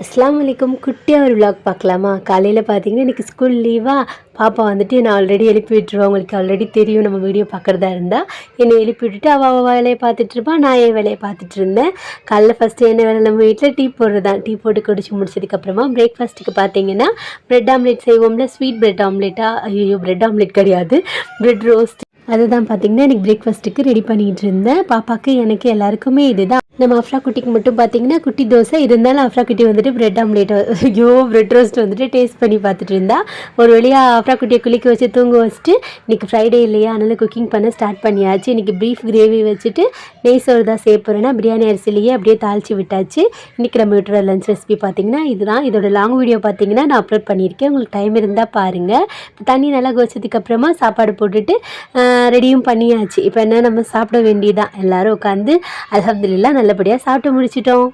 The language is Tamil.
அஸ்ஸலாமு அலைக்கும். குட்டியாக ஒரு விலாக் பார்க்கலாமா? காலையில் பார்த்தீங்கன்னா இன்றைக்கி ஸ்கூல் லீவா. பாப்பா வந்துட்டு நான் ஆல்ரெடி எழுப்பி விட்டுருவேன். உங்களுக்கு ஆல்ரெடி தெரியும், நம்ம வீடியோ பார்க்குறதா இருந்தால் என்னை எழுப்பி விட்டுட்டு அவள் வேலையை பார்த்துட்ருப்பான், நான் என் வேலையை பார்த்துட்டு இருந்தேன். காலைல ஃபஸ்ட்டு என்ன வேலை, நம்ம வீட்டில் டீ போடுறது தான். டீ போட்டு குடிச்சு முடிச்சதுக்கப்புறமா பிரேக்ஃபாஸ்ட்டுக்கு பார்த்தீங்கன்னா ப்ரெட் ஆம்லேட் செய்வோம்ல, ஸ்வீட் ப்ரெட் ஆம்லேட்டா, ஐயோ ப்ரெட் ஆம்லேட் கிடையாது, ப்ரெட் ரோஸ்ட். அதுதான் பார்த்தீங்கன்னா எனக்கு பிரேக்ஃபாஸ்ட்டுக்கு ரெடி பண்ணிகிட்டு இருந்தேன். பாப்பாவுக்கு எனக்கு எல்லாருக்குமே இதுதான். நம்ம அஃப்ரா குட்டிக்கு மட்டும் பார்த்தீங்கன்னா குட்டி தோசை இருந்தாலும் அஃப்ரா குட்டி வந்துட்டு ப்ரெட் ஆம்லேட், ஐயோ ப்ரெட் ரோஸ்ட் வந்துட்டு டேஸ்ட் பண்ணி பார்த்துட்டு இருந்தா. ஒரு வழியாக அஃப்ரா குட்டியை குளிக்க வச்சு தூங்க வச்சுட்டு இன்றைக்கி ஃப்ரைடே இல்லையா, அதனால் குக்கிங் பண்ண ஸ்டார்ட் பண்ணியாச்சு. இன்றைக்கி பீஃப் கிரேவி வச்சுட்டு நெய் சோறு தான் சேர்ப்போறேன்னா பிரியாணி அரிசிலேயே அப்படியே தாளித்து விட்டாச்சு. இன்றைக்கி நம்ம விட்டுற லஞ்ச் ரெசிபி பார்த்தீங்கன்னா இதுதான். இதோட லாங் வீடியோ பார்த்தீங்கன்னா நான் அப்லோட் பண்ணியிருக்கேன், உங்களுக்கு டைம் இருந்தால் பாருங்கள். தண்ணி நல்லா கொதிச்சதுக்கப்புறமா சாப்பாடு போட்டுட்டு ரெடியும் பண்ணியாச்சு. இப்போ என்ன, நம்ம சாப்பிட வேண்டியதான். எல்லோரும் உட்காந்து அல்ஹம்துலில்லாஹ் நல்லபடியாக சாப்பிட்டு முடிச்சிட்டோம்.